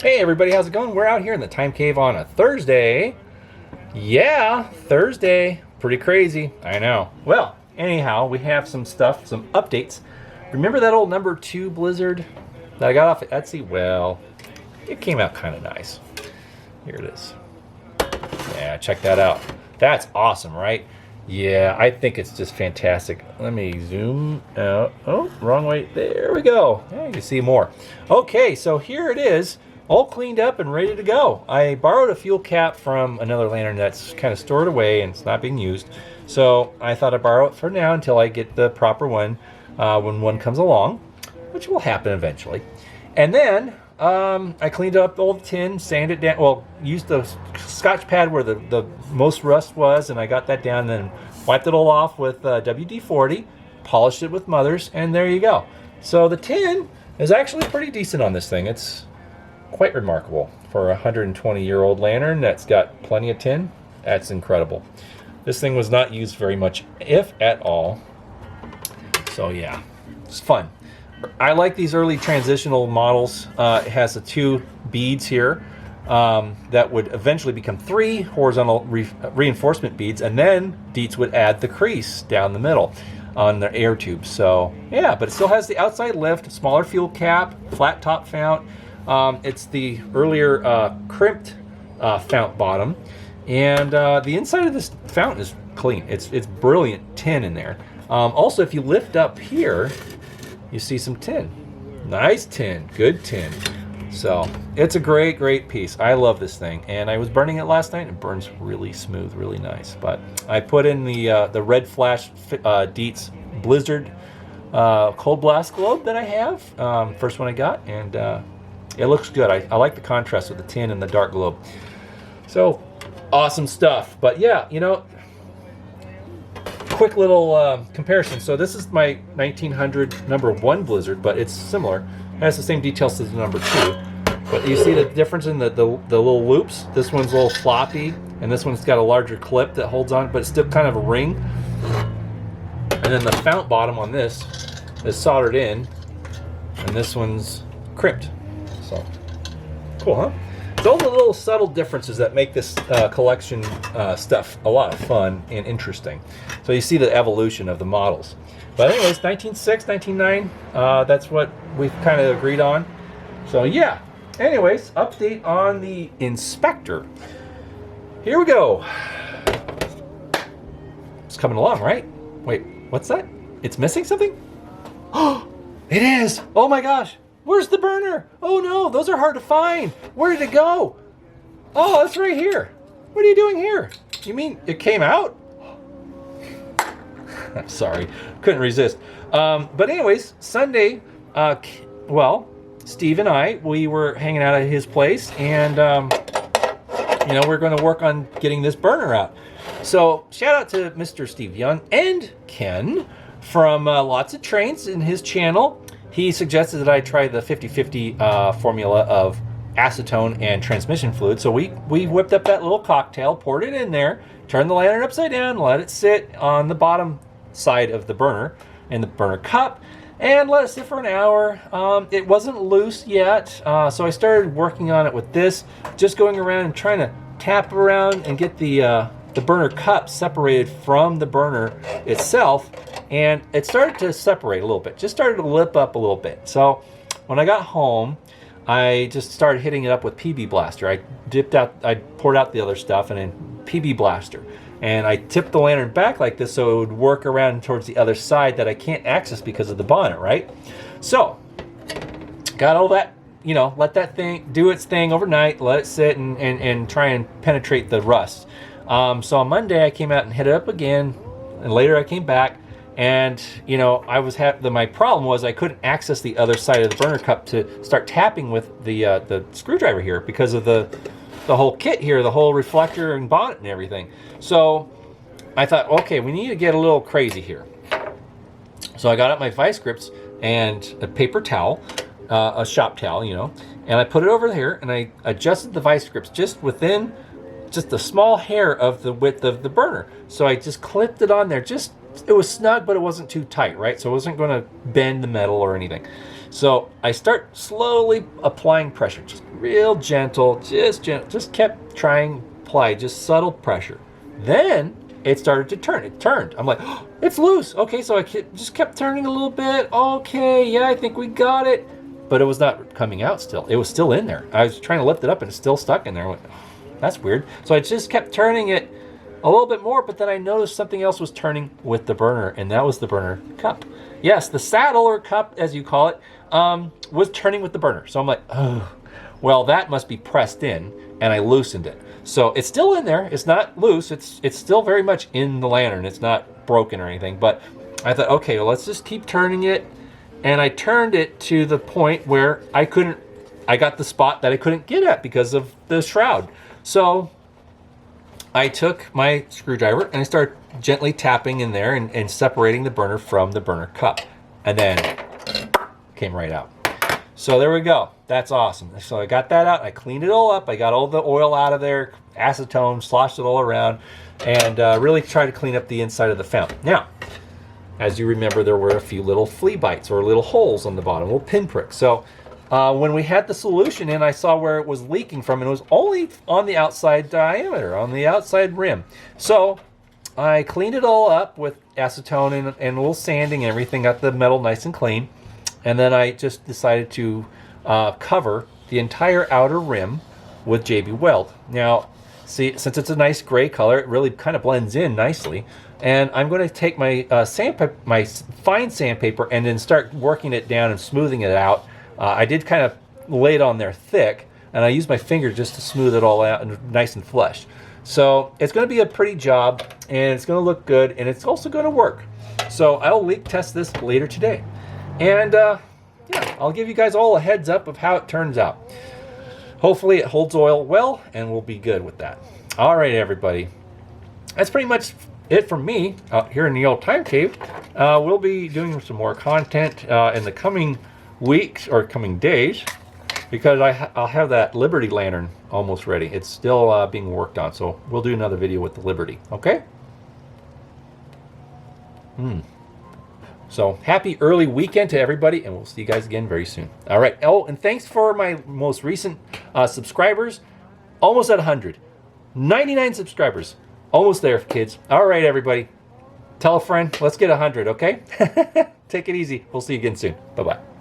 Hey everybody, how's it going? We're out here in the Time Cave on a Thursday. Yeah, Thursday. Pretty crazy, I know. Well, anyhow, we have some stuff, some updates. Remember that old number 2 Blizzard that I got off of Etsy? Well, it came out kind of nice. Here it is. Yeah, check that out. That's awesome, right? Yeah, I think it's just fantastic. Let me zoom out. Oh, wrong way. There we go. Yeah, you can see more. Okay, so here it is, all cleaned up and ready to go. I borrowed a fuel cap from another lantern that's kind of stored away and it's not being used. So I thought I'd borrow it for now until I get the proper one when one comes along, which will happen eventually. And then I cleaned up the old tin, sanded it down, well, used the Scotch pad where the most rust was, and I got that down, and then wiped it all off with WD-40, polished it with Mothers, and there you go. So the tin is actually pretty decent on this thing. It's quite remarkable for a 120-year-old lantern that's got plenty of tin. That's incredible. This thing was not used very much, if at all. So yeah, it's fun. I like these early transitional models. It has the 2 beads here that would eventually become 3 horizontal reinforcement beads, and then Dietz would add the crease down the middle on the air tubes. So yeah, but it still has the outside lift, smaller fuel cap, flat top fount. It's the earlier crimped fount bottom, and the inside of this fount is clean. It's brilliant tin in there. Also, if you lift up here, you see some tin. Nice tin, good tin. So it's a great piece. I love this thing, and I was burning it last night, and it burns really smooth, really nice. But I put in the Red Flash Dietz Blizzard cold blast globe that I have, first one I got, and it looks good. I like the contrast with the tin and the dark globe. So awesome stuff. But yeah, you know, quick little comparison. So this is my 1900 number 1 Blizzard, but it's similar. It has the same details as the number 2. But you see the difference in the little loops? This one's a little floppy, and this one's got a larger clip that holds on, but it's still kind of a ring. And then the fount bottom on this is soldered in, and this one's crimped. So, cool, huh? It's all the little subtle differences that make this collection stuff a lot of fun and interesting. So you see the evolution of the models. But anyways, 1906, 1909, that's what we've kind of agreed on. So yeah, anyways, update on the Inspector. Here we go. It's coming along, right? Wait, what's that? It's missing something? Oh, it is! Oh my gosh! Where's the burner? Oh no, those are hard to find. Where did it go? Oh, it's right here. What are you doing here? You mean it came out? I'm sorry, couldn't resist. But anyways, Sunday, well, Steve and I, we were hanging out at his place, and you know, we're going to work on getting this burner out. So shout out to Mr. Steve Young and Ken from Lots of Trains in his channel. He suggested that I try the 50-50 formula of acetone and transmission fluid. So we whipped up that little cocktail, poured it in there, turned the lantern upside down, let it sit on the bottom side of the burner in the burner cup, and let it sit for an hour. It wasn't loose yet, so I started working on it with this, just going around and trying to tap around and get the burner cup separated from the burner itself, and it started to separate a little bit, just started to lip up a little bit. So when I got home, I just started hitting it up with PB Blaster. I poured out the other stuff and then PB Blaster. And I tipped the lantern back like this so it would work around towards the other side that I can't access because of the bonnet, right? So, got all that, you know, let that thing do its thing overnight, let it sit and try and penetrate the rust. So on Monday I came out and hit it up again, and later I came back, and you know, I was my problem was I couldn't access the other side of the burner cup to start tapping with the screwdriver here because of the whole kit here, the whole reflector and bonnet and everything. So I thought, okay, we need to get a little crazy here. So I got out my vice grips and a paper towel, a shop towel, you know, and I put it over here and I adjusted the vice grips just within just a small hair of the width of the burner. So I just clipped it on there. It was snug, but it wasn't too tight, right? So it wasn't going to bend the metal or anything. So I start slowly applying pressure, just real gentle, just kept trying apply just subtle pressure. Then it started to turn. It turned. I'm like, oh, it's loose. Okay, so I just kept turning a little bit. Okay, yeah, I think we got it. But it was not coming out still. It was still in there. I was trying to lift it up and it's still stuck in there. I went, oh, that's weird. So I just kept turning it a little bit more, but then I noticed something else was turning with the burner, and that was the burner cup. Yes, the saddle or cup, as you call it, was turning with the burner. So I'm like, oh, well, that must be pressed in, and I loosened it. So it's still in there. It's not loose. It's still very much in the lantern. It's not broken or anything. But I thought, okay, well, let's just keep turning it. And I turned it to the point where I got the spot that I couldn't get at because of the shroud. So I took my screwdriver and I started gently tapping in there and separating the burner from the burner cup. And then came right out. So there we go. That's awesome. So I got that out. I cleaned it all up. I got all the oil out of there, acetone, sloshed it all around, and really tried to clean up the inside of the fountain. Now, as you remember, there were a few little flea bites or little holes on the bottom, little pinpricks. So when we had the solution in, I saw where it was leaking from, and it was only on the outside diameter, on the outside rim. So I cleaned it all up with acetone and a little sanding and everything, got the metal nice and clean. And then I just decided to cover the entire outer rim with JB Weld. Now, see, since it's a nice gray color, it really kind of blends in nicely. And I'm going to take my my fine sandpaper and then start working it down and smoothing it out. I did kind of lay it on there thick, and I used my finger just to smooth it all out and nice and flush. So it's going to be a pretty job, and it's going to look good, and it's also going to work. So I'll leak test this later today. And yeah, I'll give you guys all a heads up of how it turns out. Hopefully it holds oil well, and we'll be good with that. All right, everybody. That's pretty much it from me out here in the old time cave. We'll be doing some more content in the coming weeks or coming days, because I'll have that Liberty lantern almost ready. It's still being worked on, so we'll do another video with the Liberty. Okay? So happy early weekend to everybody, and we'll see you guys again very soon. All right. Oh, and thanks for my most recent subscribers. Almost at 100. 99 subscribers. Almost there, kids. All right, everybody. Tell a friend. Let's get 100, okay? Take it easy. We'll see you again soon. Bye-bye.